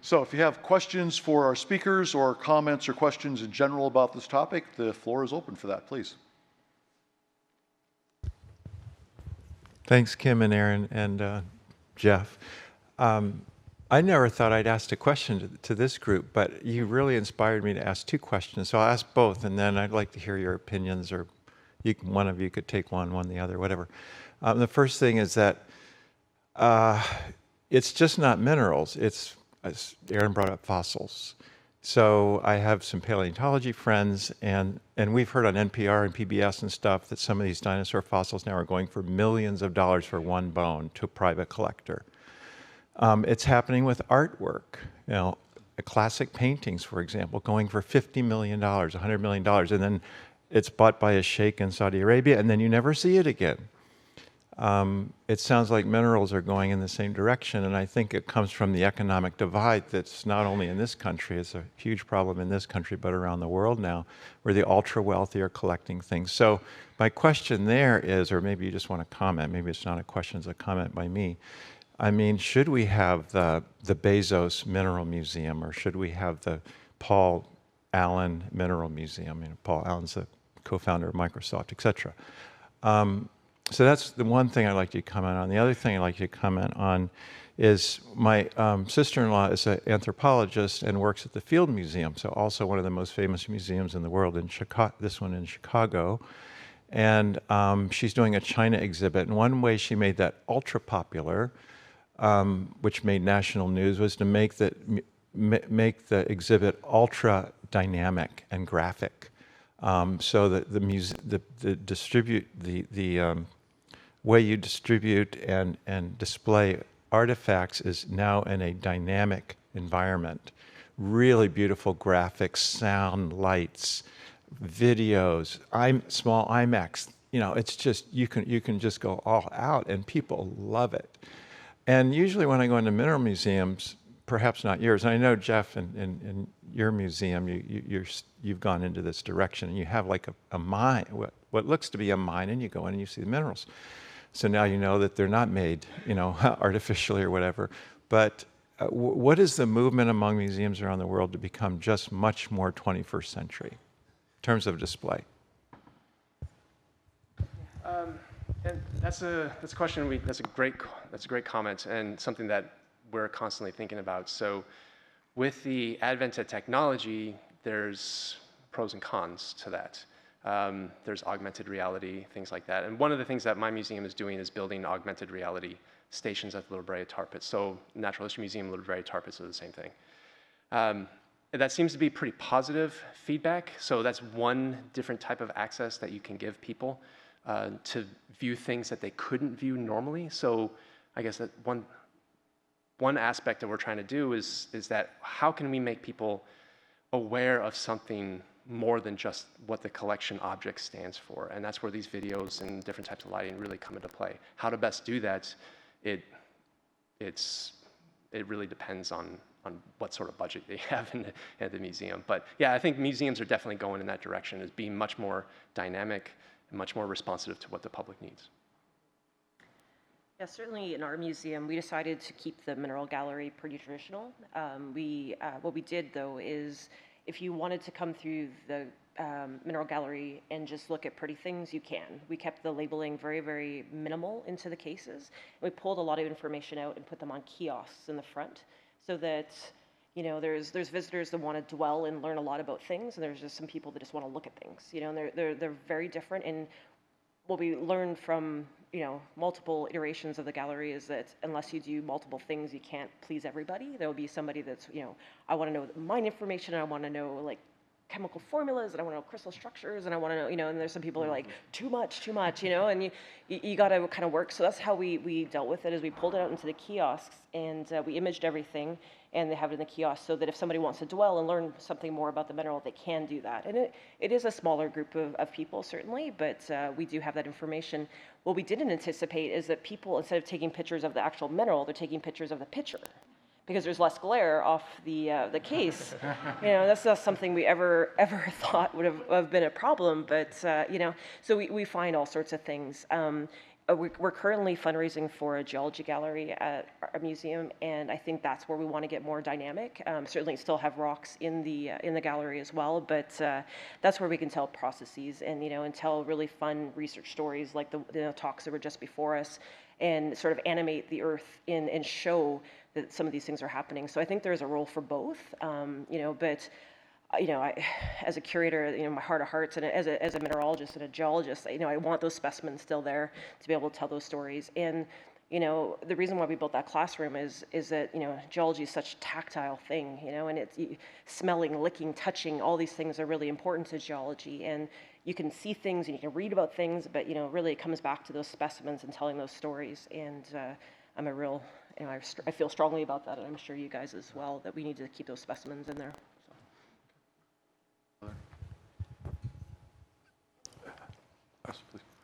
So if you have questions for our speakers or comments or questions in general about this topic, the floor is open for that, please. Thanks, Kim and Aaron and Jeff. I never thought I'd ask a question to this group, but you really inspired me to ask two questions. So I'll ask both, and then I'd like to hear your opinions, or one of you could take one the other, whatever. The first thing is that it's just not minerals. It's, as Aaron brought up, fossils. So I have some paleontology friends, and we've heard on NPR and PBS and stuff that some of these dinosaur fossils now are going for millions of dollars for one bone to a private collector. It's happening with artwork, classic paintings, for example, going for $50 million, $100 million, and then it's bought by a sheikh in Saudi Arabia, and then you never see it again. It sounds like minerals are going in the same direction, and I think it comes from the economic divide that's not only in this country, it's a huge problem in this country, but around the world now, where the ultra-wealthy are collecting things. So my question there is, or maybe you just want to comment, maybe it's not a question, it's a comment by me. I mean, should we have the Bezos Mineral Museum, or should we have the Paul Allen Mineral Museum? Paul Allen's the co-founder of Microsoft, et cetera. So that's the one thing I'd like you to comment on. The other thing I'd like you to comment on is my sister-in-law is an anthropologist and works at the Field Museum, so also one of the most famous museums in the world in Chicago, this one in Chicago. And she's doing a China exhibit. And one way she made that ultra popular, which made national news, was to make the exhibit ultra dynamic and graphic, so that the way you distribute and display artifacts is now in a dynamic environment. Really beautiful graphics, sound, lights, videos, small IMAX. It's just you can just go all out, and people love it. And usually when I go into mineral museums, perhaps not yours, and I know Jeff in your museum, you've gone into this direction, and you have like a mine, what looks to be a mine, and you go in and you see the minerals. So now you know that they're not made, artificially or whatever. But what is the movement among museums around the world to become just much more 21st century in terms of display? And that's a question. That's a great comment, and something that we're constantly thinking about. So, with the advent of technology, there's pros and cons to that. There's augmented reality, things like that. And one of the things that my museum is doing is building augmented reality stations at the Little Brea Tar Pits. So, Natural History Museum, Little Brea Tar Pits are the same thing. That seems to be pretty positive feedback. So that's one different type of access that you can give people to view things that they couldn't view normally. So I guess that one aspect that we're trying to do is that how can we make people aware of something more than just what the collection object stands for? And that's where these videos and different types of lighting really come into play. How to best do that, it really depends on what sort of budget they have at the museum. But yeah, I think museums are definitely going in that direction, as being much more dynamic and much more responsive to what the public needs. Yeah, certainly in our museum, we decided to keep the mineral gallery pretty traditional. What we did, though, is if you wanted to come through the mineral gallery and just look at pretty things, you can. We kept the labeling very, very minimal into the cases. We pulled a lot of information out and put them on kiosks in the front, so that there's visitors that want to dwell and learn a lot about things, and there's just some people that just want to look at things. And they're very different. And what we learned from multiple iterations of the gallery is that unless you do multiple things, you can't please everybody. There will be somebody that's I want to know mine information, and I want to know like chemical formulas, and I want to know crystal structures, and I want to know, and there's some people who are like too much, and you got to kind of work. So that's how we dealt with it, is we pulled it out into the kiosks, and we imaged everything, and they have it in the kiosk, so that if somebody wants to dwell and learn something more about the mineral, they can do that. And it is a smaller group of people, certainly, but we do have that information. What we didn't anticipate is that people, instead of taking pictures of the actual mineral, they're taking pictures of the picture, because there's less glare off the case. That's not something we ever thought would have been a problem, but so we find all sorts of things. we're currently fundraising for a geology gallery at our museum, and I think that's where we want to get more dynamic. Certainly still have rocks in the gallery as well, but that's where we can tell processes and, and tell really fun research stories like the talks that were just before us, and sort of animate the earth and show that some of these things are happening. So I think there's a role for both, but as a curator, my heart of hearts, and as a mineralogist and a geologist, I want those specimens still there to be able to tell those stories. And, the reason why we built that classroom is that, geology is such a tactile thing, and it's smelling, licking, touching, all these things are really important to geology. And you can see things and you can read about things, but, really it comes back to those specimens and telling those stories. And I'm a real, I feel strongly about that, and I'm sure you guys as well, that we need to keep those specimens in there.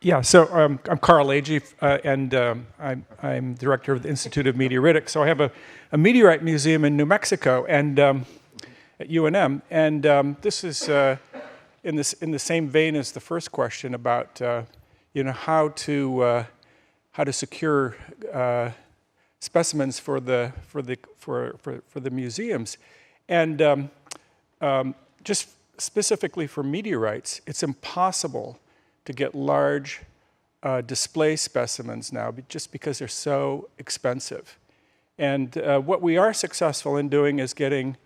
Yeah, so I'm Carl Agee, and I'm director of the Institute of Meteoritics. So I have a meteorite museum in New Mexico, and at UNM, and this is in the same vein as the first question about how to secure specimens for the museums, and just specifically for meteorites, it's impossible to get large display specimens now, just because they're so expensive. And what we are successful in doing is getting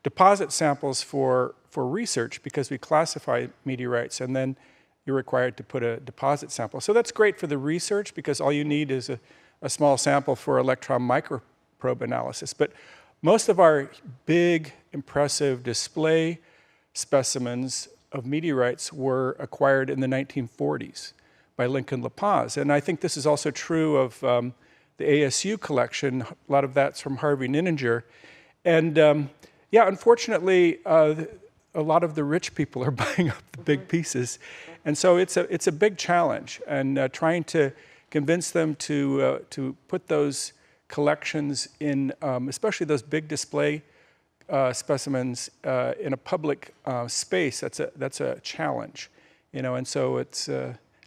deposit samples for research, because we classify meteorites, and then you're required to put a deposit sample. So that's great for the research, because all you need is a small sample for electron microprobe analysis. But most of our big, impressive display specimens of meteorites were acquired in the 1940s by Lincoln La Paz. And I think this is also true of the ASU collection. A lot of that's from Harvey Nininger. And yeah, unfortunately, a lot of the rich people are buying up the big pieces. And so it's a big challenge, and trying to convince them to put those collections in, especially those big display specimens in a public space. That's a challenge, and so it's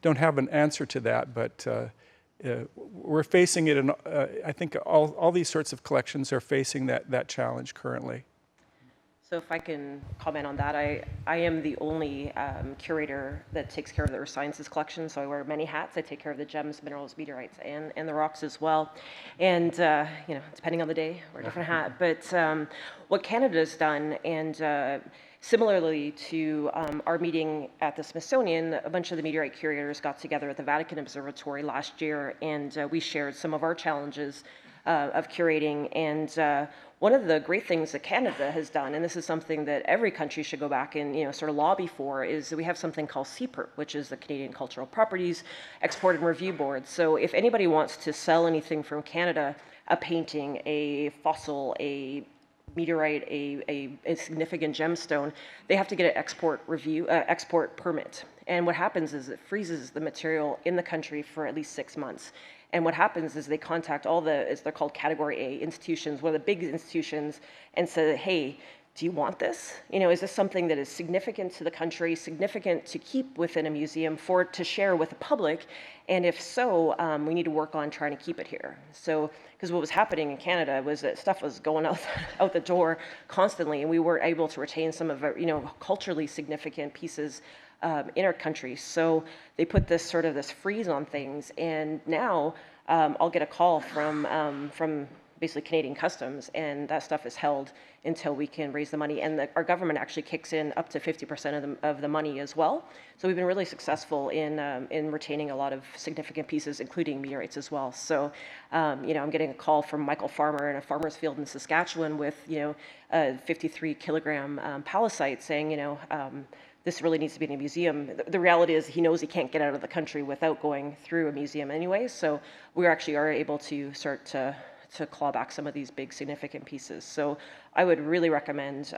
don't have an answer to that, but we're facing it, and I think all these sorts of collections are facing that challenge currently. So if I can comment on that, I am the only curator that takes care of the earth sciences collection, so I wear many hats. I take care of the gems, minerals, meteorites, and the rocks as well. And, depending on the day, wear a different hat. But what Canada's done, and similarly to our meeting at the Smithsonian, a bunch of the meteorite curators got together at the Vatican Observatory last year, and we shared some of our challenges of curating. And one of the great things that Canada has done, and this is something that every country should go back and sort of lobby for, is that we have something called CPRT, which is the Canadian Cultural Properties Export and Review Board. So if anybody wants to sell anything from Canada, a painting, a fossil, a meteorite, a significant gemstone, they have to get an export permit. And what happens is it freezes the material in the country for at least 6 months. And what happens is they contact all as they're called Category A institutions, one of the big institutions, and say, hey, do you want this? Is this something that is significant to the country, significant to keep within a museum, to share with the public? And if so, we need to work on trying to keep it here. So, because what was happening in Canada was that stuff was going out the door constantly, and we weren't able to retain some of our, culturally significant pieces in our country. So they put this freeze on things, and now I'll get a call from basically Canadian Customs, and that stuff is held until we can raise the money. And our government actually kicks in up to 50% of the money as well. So we've been really successful in retaining a lot of significant pieces, including meteorites as well. So I'm getting a call from Michael Farmer in a farmer's field in Saskatchewan with a 53 kilogram palisite, saying this really needs to be in a museum. The reality is he knows he can't get out of the country without going through a museum anyway. So we actually are able to start to claw back some of these big significant pieces. So I would really recommend,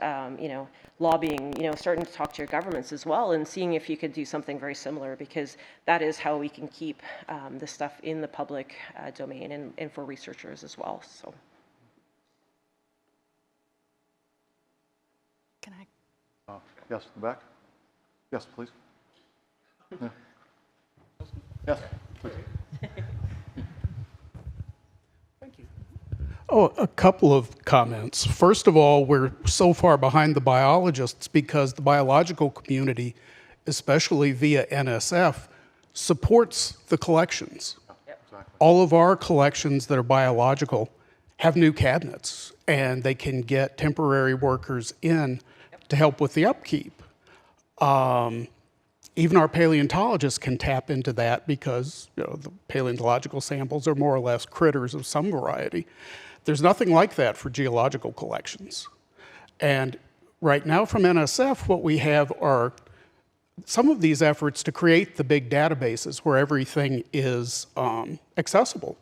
lobbying, starting to talk to your governments as well, and seeing if you could do something very similar, because that is how we can keep this stuff in the public domain and for researchers as well. So. Can I? Yes, in the back. Yes, please. Yeah. Yes, Oh, a couple of comments. First of all, we're so far behind the biologists because the biological community, especially via NSF, supports the collections. All of our collections that are biological have new cabinets, and they can get temporary workers in to help with the upkeep. Even our paleontologists can tap into that because the paleontological samples are more or less critters of some variety. There's nothing like that for geological collections. And right now from NSF, what we have are some of these efforts to create the big databases where everything is accessible.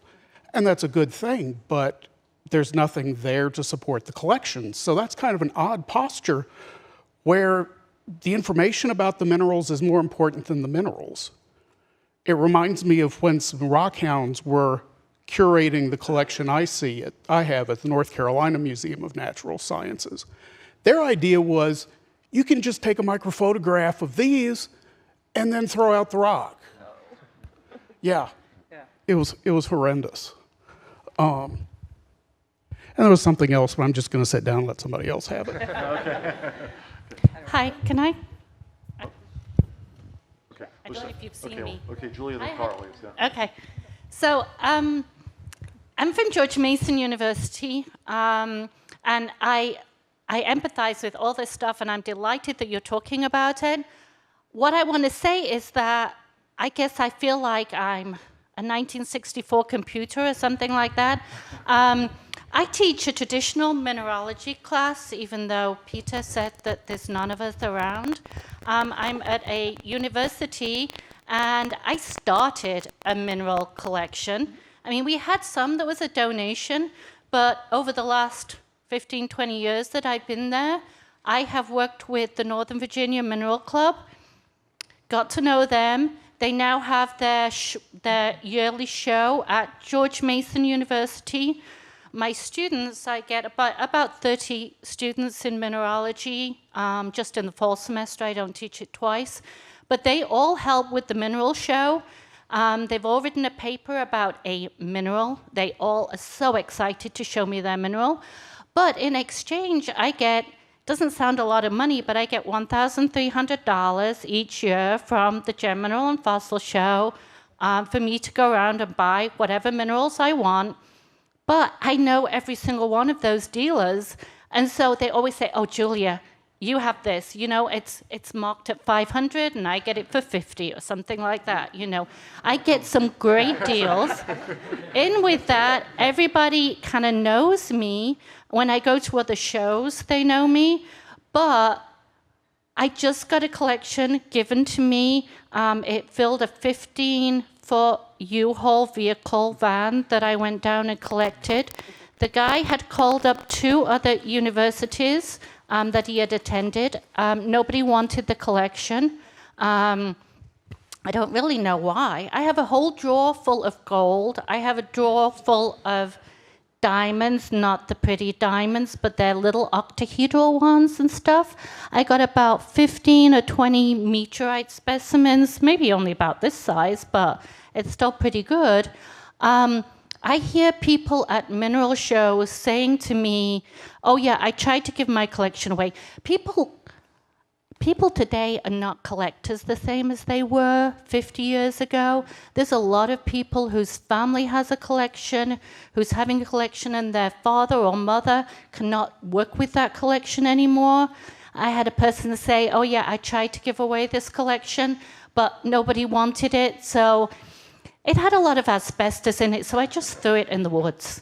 And that's a good thing, but there's nothing there to support the collections. So that's kind of an odd posture where the information about the minerals is more important than the minerals. It reminds me of when some rockhounds were curating the collection I have at the North Carolina Museum of Natural Sciences. Their idea was, you can just take a microphotograph of these and then throw out the rock. Yeah. It was horrendous. And there was something else, but I'm just going to sit down and let somebody else have it. Hi, can I? Okay. I don't know if you've seen me. Okay, Julia, then Carly. Yeah. Okay. So I'm from George Mason University, and I empathize with all this stuff, and I'm delighted that you're talking about it. What I want to say is that I guess I feel like I'm a 1964 computer or something like that. I teach a traditional mineralogy class, even though Peter said that there's none of us around. I'm at a university, and I started a mineral collection. I mean, we had some that was a donation, but over the last 15, 20 years that I've been there, I have worked with the Northern Virginia Mineral Club, got to know them. They now have their yearly show at George Mason University. My students, I get about 30 students in mineralogy, just in the fall semester. I don't teach it twice. But they all help with the mineral show. They've all written a paper about a mineral. They all are so excited to show me their mineral. But in exchange, I get, doesn't sound a lot of money, but I get $1,300 each year from the Gem Mineral and Fossil Show for me to go around and buy whatever minerals I want. But I know every single one of those dealers, and so they always say, "Oh, Julia, you have this. It's marked at 500, and I get it for 50 or something like that. I get some great deals." In with that, everybody kind of knows me. When I go to other shows, they know me. But I just got a collection given to me. It filled a 15-foot U-Haul vehicle van that I went down and collected. The guy had called up 2 other universities that he had attended. Nobody wanted the collection. I don't really know why. I have a whole drawer full of gold. I have a drawer full of diamonds, not the pretty diamonds, but they're little octahedral ones and stuff. I got about 15 or 20 meteorite specimens, maybe only about this size, but it's still pretty good. I hear people at mineral shows saying to me, "Oh yeah, I tried to give my collection away." People today are not collectors the same as they were 50 years ago. There's a lot of people whose family has a collection, who's having a collection, and their father or mother cannot work with that collection anymore. I had a person say, "Oh yeah, I tried to give away this collection, but nobody wanted it, so it had a lot of asbestos in it, so I just threw it in the woods."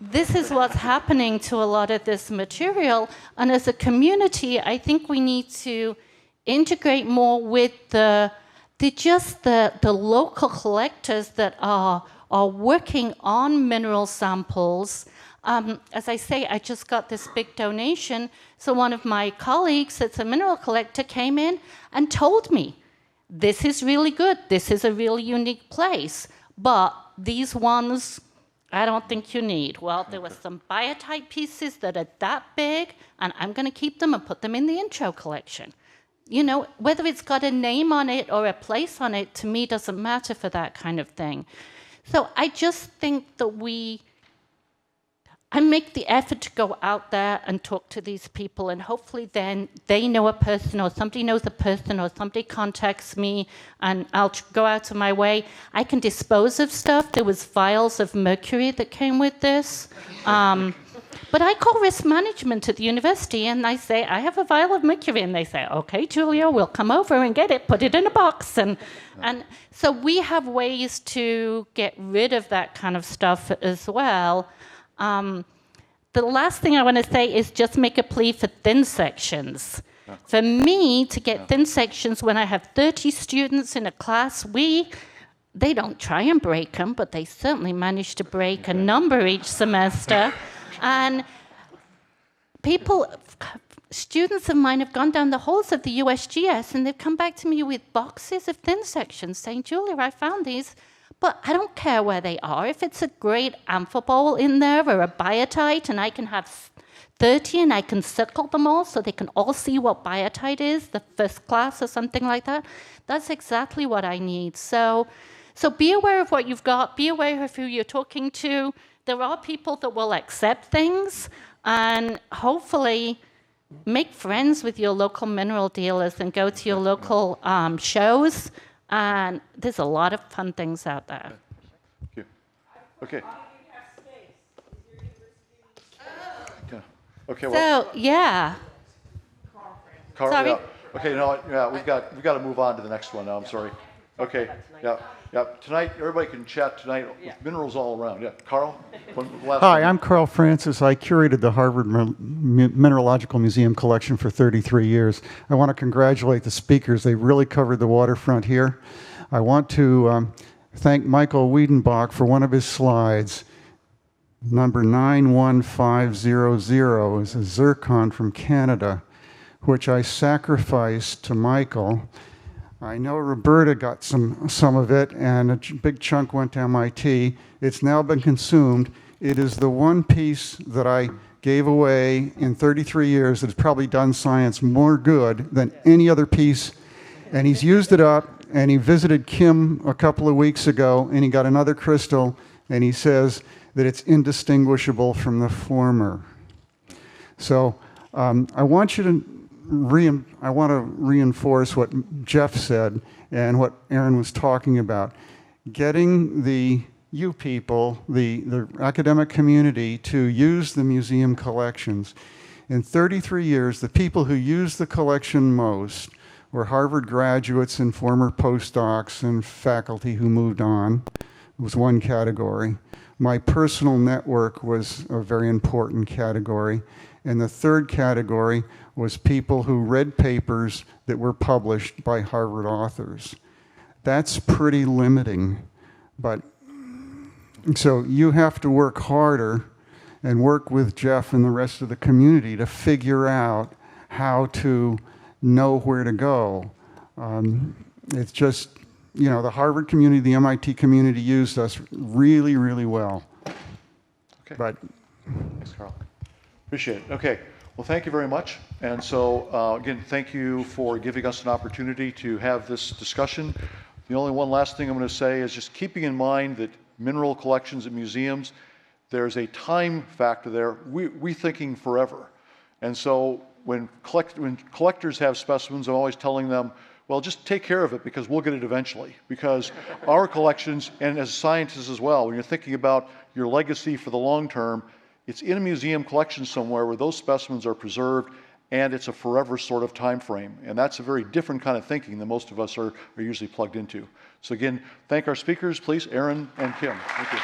This is what's happening to a lot of this material, and as a community, I think we need to integrate more with the local collectors that are working on mineral samples. As I say, I just got this big donation, so one of my colleagues that's a mineral collector came in and told me, "This is really good, this is a really unique place, but these ones I don't think you need." Well, there were some biotite pieces that are that big, and I'm going to keep them and put them in the intro collection. Whether it's got a name on it or a place on it, to me, doesn't matter for that kind of thing. So I just think that I make the effort to go out there and talk to these people, and hopefully then they know a person, or somebody knows a person, or somebody contacts me, and I'll go out of my way. I can dispose of stuff. There was vials of mercury that came with this. But I call risk management at the university, and I say, I have a vial of mercury, and they say, okay, Julia, we'll come over and get it, put it in a box. And so we have ways to get rid of that kind of stuff as well. The last thing I want to say is just make a plea for thin sections. For me, to get thin sections when I have 30 students in a class, they don't try and break them, but they certainly manage to break a number each semester. And students of mine have gone down the halls of the USGS, and they've come back to me with boxes of thin sections saying, Julia, I found these, but I don't care where they are. If it's a great amphibole in there or a biotite, and I can have 30 and I can circle them all so they can all see what biotite is, the first class or something like that, that's exactly what I need. So be aware of what you've got, be aware of who you're talking to. There are people that will accept things, and hopefully make friends with your local mineral dealers and go to your local shows. And there's a lot of fun things out there. Thank you. Okay. Okay. Well, So, yeah. Carl, Sorry? yeah. Okay, no, yeah, we've got to move on to the next one now. I'm sorry. Okay, yeah. Tonight, everybody can chat tonight with minerals all around. Yeah, Carl? Hi, I'm Carl Francis. I curated the Harvard Mineralogical Museum collection for 33 years. I want to congratulate the speakers. They really covered the waterfront here. I want to thank Michael Wiedenbach for one of his slides. Number 91500 is a zircon from Canada, which I sacrificed to Michael. I know Roberta got some of it, and a big chunk went to MIT. It's now been consumed. It is the one piece that I gave away in 33 years that has probably done science more good than any other piece. And he's used it up, and he visited Kim a couple of weeks ago, and he got another crystal, and he says that it's indistinguishable from the former. So I want to reinforce what Jeff said and what Aaron was talking about. Getting you people, the academic community, to use the museum collections. In 33 years, the people who used the collection most were Harvard graduates and former postdocs and faculty who moved on. It was one category. My personal network was a very important category. And the third category was people who read papers that were published by Harvard authors. That's pretty limiting. But so you have to work harder and work with Jeff and the rest of the community to figure out how to know where to go. It's just, the Harvard community, the MIT community used us really, really well. Okay. But thanks, Carl. Appreciate it. Okay. Well, thank you very much. And so, again, thank you for giving us an opportunity to have this discussion. The only one last thing I'm going to say is just keeping in mind that mineral collections at museums, there's a time factor there. We're thinking forever. And so when collectors have specimens, I'm always telling them, well, just take care of it because we'll get it eventually. Because our collections, and as scientists as well, when you're thinking about your legacy for the long term, it's in a museum collection somewhere where those specimens are preserved, and it's a forever sort of time frame. And that's a very different kind of thinking than most of us are usually plugged into. So again, thank our speakers, please, Aaron and Kim. Thank you.